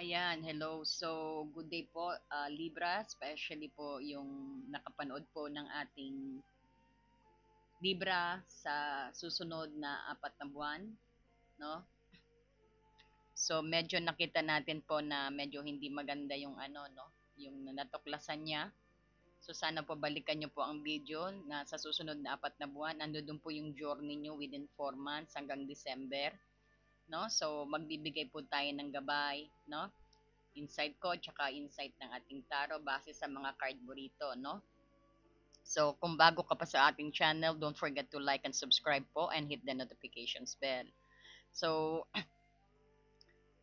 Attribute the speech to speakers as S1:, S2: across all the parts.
S1: Ayan, hello. So, good day po, Libra, especially po yung nakapanood po ng ating Libra sa susunod na 4 na buwan, no? So, medyo nakita natin po na medyo hindi maganda yung ano, no? Yung natuklasan niya. So, sana po balikan niyo po ang video na sa susunod na 4 na buwan, nandoon po yung journey niyo within 4 months hanggang December, no? So, magbibigay po tayo ng gabay, no? Insight ko tsaka insight ng ating tarot base sa mga card mo rito, no? So, kung bago ka pa sa ating channel, don't forget to like and subscribe po and hit the notifications bell. So,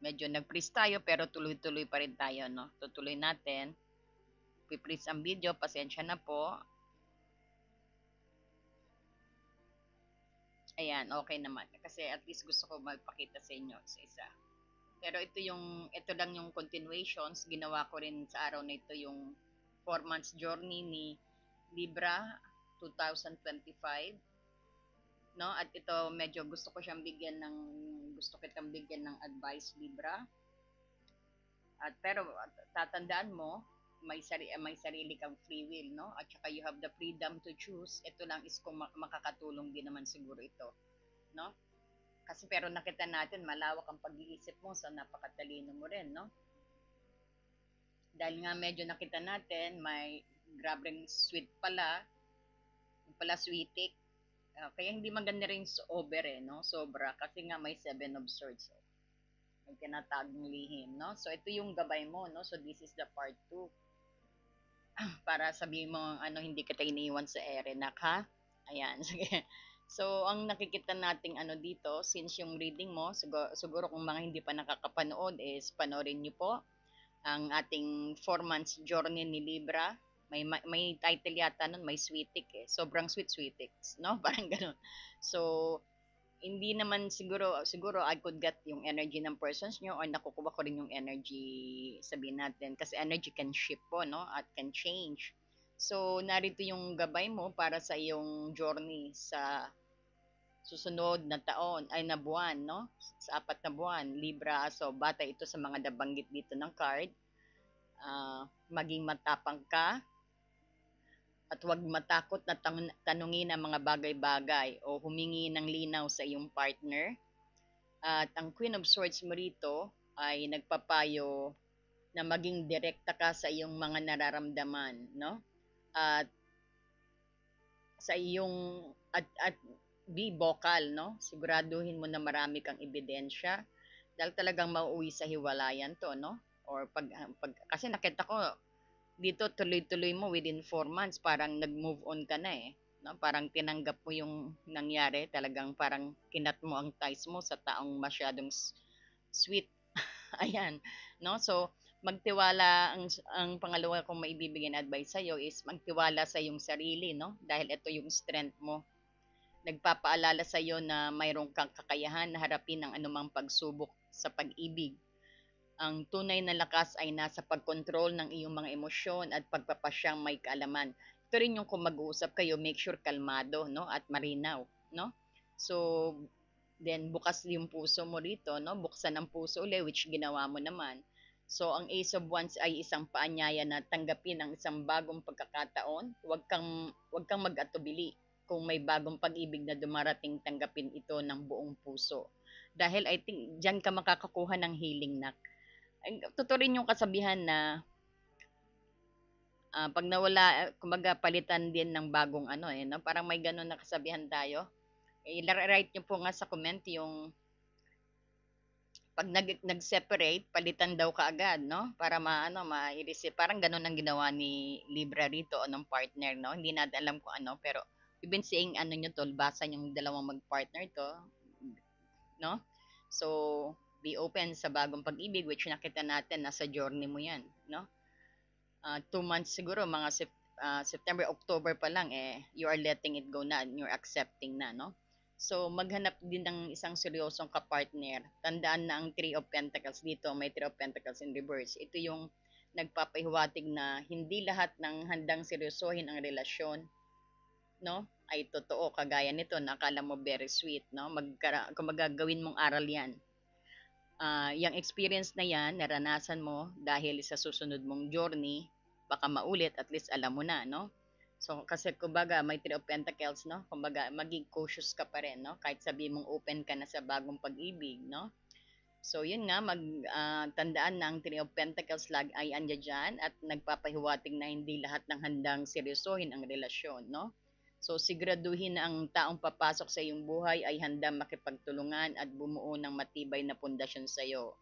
S1: medyo nag-freeze tayo pero tuloy-tuloy pa rin tayo, no? Tutuloy natin. Pi-freeze ang video, pasensya na po. Ayan, okay naman. Kasi at least gusto ko magpakita sa inyo sa isa. Pero ito lang yung continuations. Ginawa ko rin sa araw na ito yung 4 months journey ni Libra 2025, no? At ito medyo gusto kitang bigyan ng advice, Libra. At pero tatandaan mo, may sarili kang free will, no? At saka you have the freedom to choose. Ito lang is kung makakatulong din naman siguro ito, no? Kasi pero nakita natin malawak ang pag-iisip mo sa napakatalino mo rin, no? Dahil nga medyo nakita natin may grabing sweet pala, yung pala sweetik. Kaya hindi maganda rin over no? Sobra. Kasi nga may 7 of swords. So, may tinatagong lihim, no? So, ito yung gabay mo, no? So, this is the part 2. Para sabihin mo, ano, hindi kita iniiwan sa ere, ha? Ayan, sige. So, ang nakikita nating ano dito, since yung reading mo, siguro kung mga hindi pa nakakapanood is panoorin niyo po ang ating 4 months journey ni Libra. May title yata nun, may sweetik eh. Sobrang sweet no? Parang ganun. So, hindi naman siguro I could get yung energy ng persons nyo or nakukuha ko rin yung energy, sabihin natin. Kasi energy can shift po, no? At can change. So, narito yung gabay mo para sa iyong journey sa susunod na taon, ay na buwan, no? Sa 4 na buwan, Libra. So, bata ito sa mga nabanggit dito ng card. Maging matapang ka at huwag matakot na tanungin ang mga bagay-bagay o humingi ng linaw sa iyong partner. At ang Queen of Swords mo rito ay nagpapayo na maging direkta ka sa iyong mga nararamdaman, no? At sa iyong at be vocal, no? Siguraduhin mo na marami kang ebidensya dahil talagang mauuwi sa hiwalayan to, no? Or pag kasi nakita ko dito tuloy-tuloy mo within 4 months parang nag-move on ka na eh. No? Parang tinanggap mo yung nangyari, talagang parang kinat mo ang ties mo sa taong masyadong sweet. Ayan, no? So magtiwala ang pangalawa kong maibibigay na advice sa iyo is magtiwala sa iyong sarili, no? Dahil ito yung strength mo. Nagpapaalala sa iyo na mayroon kang kakayahan na harapin ang anumang pagsubok sa pag-ibig. Ang tunay na lakas ay nasa pagkontrol ng iyong mga emosyon at pagpapasyang may kaalaman. Ito rin yung kung mag-uusap kayo, make sure kalmado, no? At marinaw, no? So, then bukas yung puso mo rito, no? Buksan ang puso ulit, which ginawa mo naman. So, ang Ace of Wands ay isang paanyaya na tanggapin ang isang bagong pagkakataon. Huwag kang mag-atubili. Kung may bagong pag-ibig na dumarating, tanggapin ito ng buong puso. Dahil I think diyan ka makakakuha ng healing na totoo rin yung kasabihan na pag nawala, kumbaga palitan din ng bagong ano eh, no? Parang may ganun na kasabihan tayo. I-write nyo po nga sa comment yung pag nag-separate, palitan daw kaagad, no? Para maano, ma-receive. Parang ganun ang ginawa ni Libra rito o ng partner, no? Hindi natin alam kung ano, pero we've been seeing ano nyo to, basa yung dalawang mag-partner to, no? So, be open sa bagong pag-ibig, which nakita natin, nasa journey mo yan, no? 2 months siguro, mga September, October pa lang, you are letting it go na, and you're accepting na, no? So, maghanap din ng isang seryosong kapartner. Tandaan na ang Three of Pentacles dito, may Three of Pentacles in reverse. Ito yung nagpapahiwatig na hindi lahat ng handang seryosohin ang relasyon, no? Ay totoo, kagaya nito, nakala mo very sweet, no? Kung magagawin mong aral yan. yung experience na yan, naranasan mo dahil sa susunod mong journey, baka maulit, at least alam mo na, no? So, kasi kumbaga, may Three of Pentacles, no? Kumbaga, maging cautious ka pa rin, no? Kahit sabi mong open ka na sa bagong pag-ibig, no? So, yun nga, tandaan na ang Three of Pentacles ay andyan dyan at nagpapahiwatig na hindi lahat ng handang seryosohin ang relasyon, no? So, siguraduhin na ang taong papasok sa iyong buhay ay handang makipagtulungan at bumuo ng matibay na pundasyon sa iyo,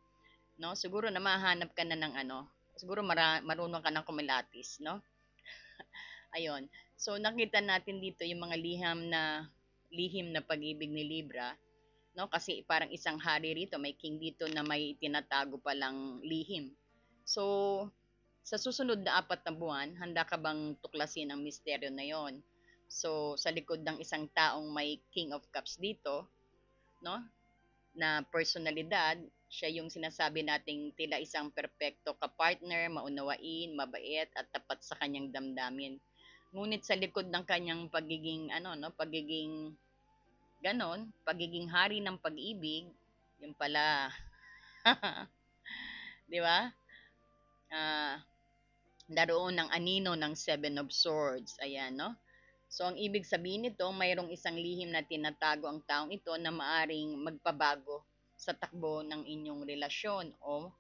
S1: no? Siguro na mahanap ka na ng siguro marunong ka ng kumilatis, no? Ayun. So, nakita natin dito yung mga lihim na pag-ibig ni Libra, no? Kasi parang isang hari rito, may king dito na may tinatago palang lihim. So, sa susunod na 4 na buwan, handa ka bang tuklasin ang misteryo na yon? So, sa likod ng isang taong may King of Cups dito, no? Na personalidad, siya yung sinasabi nating tila isang perpekto ka-partner, maunawain, mabait at tapat sa kanyang damdamin. Ngunit sa likod ng kanyang pagiging pagiging ganon, pagiging hari ng pag-ibig, yung pala, 'di ba? Ah, Daroon ng anino ng Seven of Swords. Ayan, no? So, ang ibig sabihin nito, mayroong isang lihim na tinatago ang taong ito na maaring magpabago sa takbo ng inyong relasyon o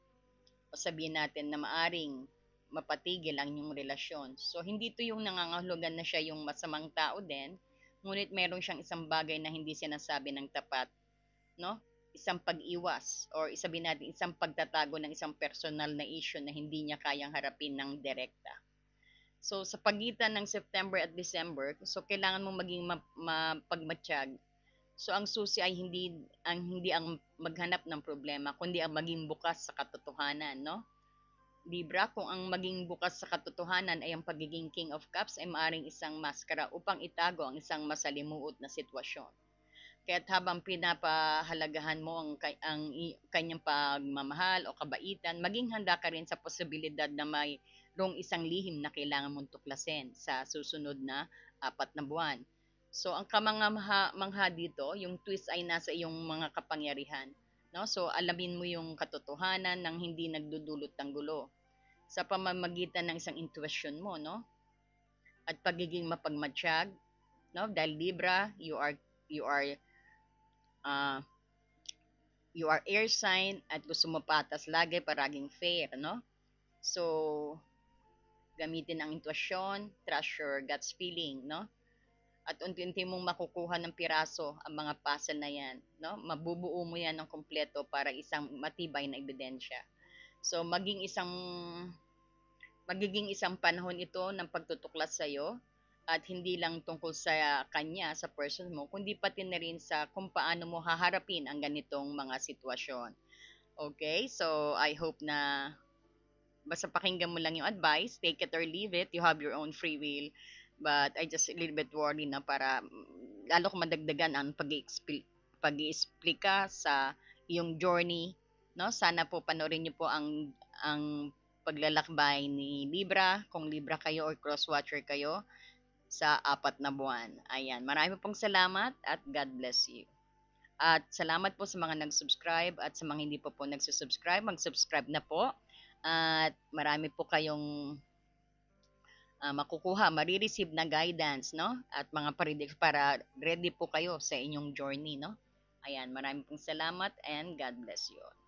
S1: sabihin natin na maaring mapatigil ang inyong relasyon. So, hindi ito yung nangangahulugan na siya yung masamang tao din, ngunit mayroong siyang isang bagay na hindi sinasabi ng tapat, no? Isang pag-iwas or sabihin natin isang pagtatago ng isang personal na issue na hindi niya kayang harapin ng direkta. So sa pagitan ng September at December, so kailangan mo maging mapagmatsyag. So ang susi ay hindi ang maghanap ng problema, kundi ang maging bukas sa katotohanan, no? Libra, kung ang maging bukas sa katotohanan ay ang pagiging King of Cups, ay maaring isang maskara upang itago ang isang masalimuot na sitwasyon. Kaya't habang pinapahalagahan mo kanyang pagmamahal o kabaitan, maging handa ka rin sa posibilidad na mayroong isang lihim na kailangan mong tuklasin sa susunod na 4 na buwan. So, ang kamangha dito, yung twist ay nasa iyong mga kapangyarihan. No? So, alamin mo yung katotohanan ng hindi nagdudulot ng gulo sa pamamagitan ng isang intuition mo, no? At pagiging mapagmatsyag, no? Dahil Libra, you are uh, you are air sign at gusto mo patas lagi, paraging fair, no? So, gamitin ang intuition, trust your gut's feeling, no? At unti-unti mong makukuha ng piraso ang mga puzzle na yan, no? Mabubuo mo yan ng kompleto para isang matibay na ebidensya. So, magiging isang panahon ito ng pagtutuklas sa iyo at hindi lang tungkol sa kanya, sa person mo, kundi pati na rin sa kung paano mo haharapin ang ganitong mga sitwasyon. Okay? So, I hope na basta pakinggan mo lang yung advice, take it or leave it, you have your own free will. But I just a little bit worried na para lalo ko madagdagan ang pag-iisplika sa iyong journey, no? Sana po panoorin niyo po ang paglalakbay ni Libra, kung Libra kayo or cross watcher kayo sa 4 na buwan. Ayan, marami pong salamat at God bless you. At salamat po sa mga nag-subscribe at sa mga hindi po nagsusubscribe, mag-subscribe na po. At marami po kayong makukuha, marireceive na guidance, no? At mga predict para ready po kayo sa inyong journey, no? Ayan, marami pong salamat and God bless you all.